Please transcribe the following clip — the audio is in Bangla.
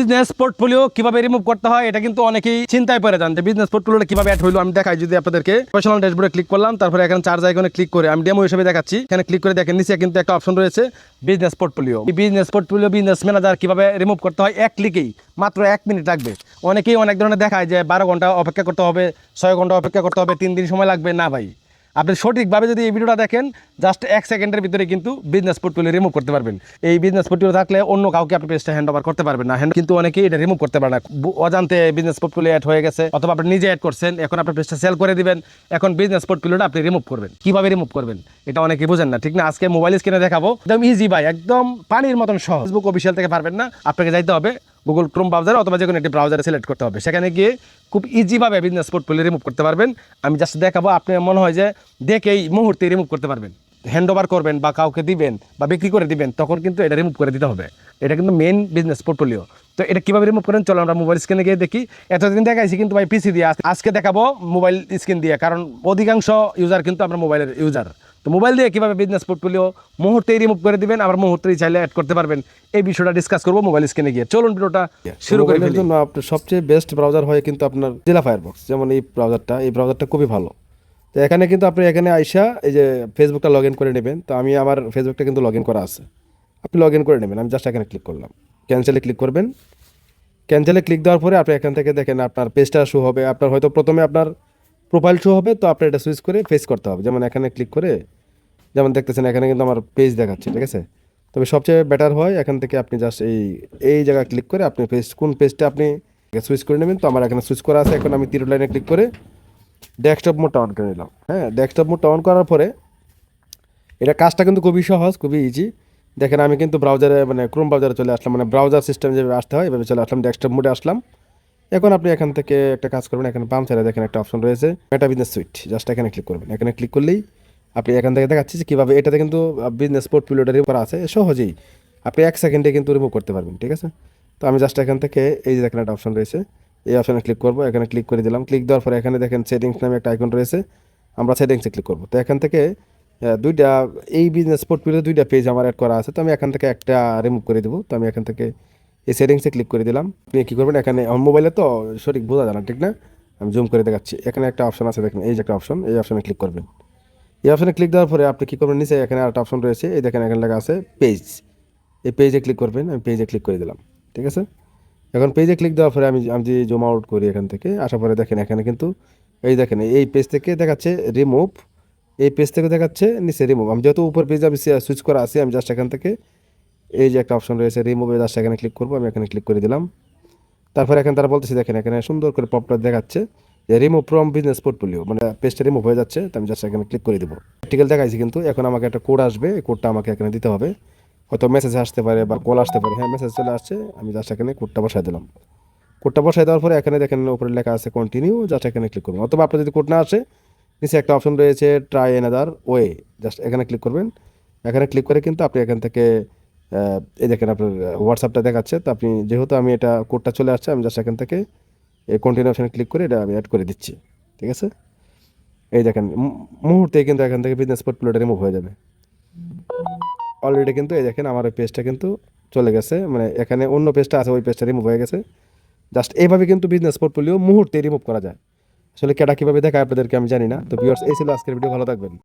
বিজনেস পোর্টফোলিও কিভাবে রিমুভ করতে হয় এটা কিন্তু অনেকেই চিন্তায় পড়ে যান যে বিজনেস পোর্টফোলিওটা কিভাবে অ্যাড হইলো। আমি দেখাই যদি আপনাদেরকে প্রফেশনাল ড্যাশবোর্ডে ক্লিক করলাম, তারপরে এখানে চার্জ আইকনে ক্লিক করে আমি ডেমো হিসেবে দেখাচ্ছি। এখানে ক্লিক করে দেখেন নিচে কিন্তু একটা অপশন রয়েছে বিজনেস পোর্টফোলিও। এই বিজনেস পোর্টফোলিও বিজনেস ম্যানেজার কিভাবে রিমুভ করতে হয় এক ক্লিকেই, মাত্র 1 মিনিট লাগবে। অনেকেই অনেক ধরনের দেখায় যে 12 ঘন্টা অপেক্ষা করতে হবে, 6 ঘন্টা অপেক্ষা করতে হবে, 3 দিন সময় লাগবে। না ভাই, আপনি সঠিকভাবে যদি এই ভিডিওটা দেখেন জাস্ট 1 সেকেন্ডের ভিতরে কিন্তু বিজনেস পোর্টফোলিও রিমুভ করতে পারবেন। এই বিজনেস পোর্টফোলিও থাকলে অন্য কাউকে আপনি পেজটা হ্যান্ড ওভার করতে পারবেন না। কিন্তু অনেকেই এটা রিমুভ করতে পারে না, অজান্তে বিজনেস পোর্টফোলিও অ্যাড হয়ে গেছে অথবা আপনি নিজে অ্যাড করছেন, এখন আপনার পেজটা সেল করে দিবেন, এখন বিজনেস পোর্টফোলিওটা আপনি রিমুভ করবেন। কিভাবে রিমুভ করবেন এটা অনেকেই বুঝেন না, ঠিক না? আজকে মোবাইল স্ক্রিনে দেখাবো, একদম ইজি ভাই, একদম পানির মতন সহজ। ফেসবুক অফিসিয়াল থেকে পারবেন না, আপনাকে যাইতে হবে গুগল ক্রোম ব্রাউজারে অথবা যে কোনো একটি ব্রাউজারে সিলেক্ট করতে হবে। সেখানে গিয়ে খুব ইজিভাবে বিজনেস পোর্টফোলিও রিমুভ করতে পারবেন। আমি জাস্ট দেখাবো, আপনি মনে হয় যে দেখেই মুহূর্তে রিমুভ করতে পারবেন। হ্যান্ড ওভার করবেন বা কাউকে দিবেন বা বিক্রি করে দিবেন, তখন কিন্তু এটা রিমুভ করে দিতে হবে। এটা কিন্তু মেইন বিজনেস পোর্টফোলিও। তো এটা কীভাবে রিমুভ করেন চলো আমরা মোবাইল স্ক্রিনে গিয়ে দেখি। এতদিন দেখাইছি কিন্তু ভাই পিসি দিয়ে, আজকে দেখাবো মোবাইল স্ক্রিন দিয়ে, কারণ অধিকাংশ ইউজার কিন্তু আমরা মোবাইলের ইউজার। তো মোবাইল দিয়ে কীভাবে বিজনেস পোর্টফোলিও মুহূর্তেই রিমুভ করে দিবেন, আবার মুহূর্তেই চাইলে অ্যাড করতে পারবেন, এই বিষয়টা ডিসকাস করবো মোবাইল স্ক্রিনে গিয়ে। চলুন ভিডিওটা শুরু করি। এর জন্য আপনার সবচেয়ে বেস্ট ব্রাউজার হয় কিন্তু আপনার জিলা ফায়ারবক্স। যেমন এই ব্রাউজারটা খুবই ভালো। তো এখানে কিন্তু আপনি এখানে আইসা এই যে ফেসবুকটা লগ ইন করে নেবেন। তো আমি আমার ফেসবুকটা কিন্তু লগ ইন করা আছে, আপনি লগ ইন করে নেবেন। আমি জাস্ট এখানে ক্লিক করলাম, ক্যান্সেলে ক্লিক করবেন। ক্যান্সেলে ক্লিক দেওয়ার পরে আপনি এখান থেকে দেখেন আপনার পেজটা শো হবে। আপনার হয়তো প্রথমে আপনার প্রোফাইল শো হবে, তো আপনার এটা সুইচ করে ফেস করতে হবে। যেমন এখানে ক্লিক করে, যেমন দেখতেছেন এখানে কিন্তু আমার পেজ দেখাচ্ছে, ঠিক আছে? তবে সবচেয়ে বেটার হয় এখান থেকে আপনি জাস্ট এই জায়গায় ক্লিক করে আপনি কোন পেজটা আপনি সুইচ করে নেবেন। তো আমার এখানে সুইচ করা আছে। এখন আমি তীর লাইনে ক্লিক করে ডেস্কটপ মোডটা অন করে নিলাম। হ্যাঁ, ডেস্কটপ মোডটা অন করার পরে এটা কাজটা কিন্তু খুবই সহজ, খুবই ইজি। দেখেন আমি কিন্তু ব্রাউজারে মানে ক্রোম ব্রাউজারে চলে আসলাম, মানে ব্রাউজার সিস্টেম যেভাবে আসতে হয় এভাবে চলে আসলাম, ডেস্কটপ মোডে আসলাম। এখন আপনি এখান থেকে একটা কাজ করবেন, এখানে বাম সাইডে দেখেন একটা অপশন রয়েছে মেটা বিজনেস সুইট, জাস্ট এখানে ক্লিক করবেন। এখানে ক্লিক করলেই আপনি এখান থেকে দেখাচ্ছি যে কীভাবে এটাতে কিন্তু বিজনেস পোর্টফোলিওটা রিমুভ করা আছে সহজেই, আপনি 1 সেকেন্ডে কিন্তু রিমুভ করতে পারবেন, ঠিক আছে? তো আমি জাস্ট এখান থেকে এই যে দেখেন একটা অপশন রয়েছে, এই অপশনে ক্লিক করবো। এখানে ক্লিক করে দিলাম। ক্লিক দেওয়ার পরে এখানে দেখেন সেটিংস নামে একটা আইকন রয়েছে, আমরা সেটিংসে ক্লিক করবো। তো এখান থেকে দুইটা এই বিজনেস পোর্টফোলিও 2টা পেজ আমার অ্যাড করা আছে, তো আমি এখান থেকে একটা রিমুভ করে দেবো। তো আমি এখান থেকে এই সেটিংসে ক্লিক করে দিলাম। আপনি কী করবেন, এখানে আমার মোবাইলে তো সঠিক বোঝা যায় না, ঠিক না? আমি জুম করে দেখাচ্ছি। এখানে একটা অপশন আছে দেখেন, এই যে একটা অপশন, এই অপশনে ক্লিক করবেন। এই অপশনে ক্লিক দেওয়ার পরে আপনি কী করবেন, নিচে এখানে একটা অপশন রয়েছে, এই দেখেন এখানে লেখা আছে পেজ। এই পেজে ক্লিক করবেন। আমি পেজে ক্লিক করে দিলাম, ঠিক আছে? এখন পেজে ক্লিক দেওয়ার পরে আমি যদি জুম আউট করি এখান থেকে আসার পরে দেখেন এখানে কিন্তু এই দেখেন এই পেজ থেকে দেখাচ্ছে রিমুভ, এই পেজ থেকে দেখাচ্ছে নিচে রিমুভ। আমি যেহেতু উপর পেজে আমি সুইচ করা আছি, আমি জাস্ট এখান থেকে এই যে একটা অপশন রয়েছে রিমুভে, জাস্ট এখানে ক্লিক করবো। আমি এখানে ক্লিক করে দিলাম। তারপরে এখানে তারা বলতেছি দেখেন এখানে সুন্দর করে পপটা দেখাচ্ছে যে রিমুভ ফ্রম বিজনেস পোর্টফোলিও, মানে পেজটা রিমুভ হয়ে যাচ্ছে। তো আমি জাস্ট এখানে ক্লিক করে দেবো। আর্টিকেল দেখাইছি কিন্তু এখন আমাকে একটা কোড আসবে, এই কোডটা আমাকে এখানে দিতে হবে। হয়তো মেসেজ আসতে পারে বা কল আসতে পারে। হ্যাঁ, মেসেজ চলে আসছে। আমি জাস্ট এখানে কোডটা বসাই দিলাম। কোডটা বসাই দেওয়ার পরে এখানে দেখেন উপরে লেখা আছে কন্টিনিউ, জাস্ট এখানে ক্লিক করবেন। অথবা আপনার যদি কোড না আসে নিচে একটা অপশন রয়েছে ট্রাই অ্যানাদার ওয়ে, জাস্ট এখানে ক্লিক করবেন। এখানে ক্লিক করে কিন্তু আপনি এখান থেকে এই দেখেন আপনার হোয়াটসঅ্যাপটা দেখাচ্ছে। তো আপনি যেহেতু আমি এটা কোডটা চলে আসছে, আমি জাস্ট এখান থেকে এই কন্টিনিউ অপশানে ক্লিক করে এটা আমি অ্যাড করে দিচ্ছি, ঠিক আছে? এই দেখেন মুহূর্তে কিন্তু এখান থেকে বিজনেস পোর্টফোলিওটা রিমুভ হয়ে যাবে অলরেডি। কিন্তু এই দেখেন আমার ওই পেজটা কিন্তু চলে গেছে, মানে এখানে অন্য পেজটা আছে, ওই পেজটা রিমুভ হয়ে গেছে। জাস্ট এইভাবে কিন্তু বিজনেস পোর্টফোলিও মুহূর্তে রিমুভ করা যায়। আসলে কেটা কীভাবে দেখায় আপনাদেরকে আমি জানি না। তো ভিউয়ার্স, এই ছিল আজকের ভিডিও, ভালো থাকবেন।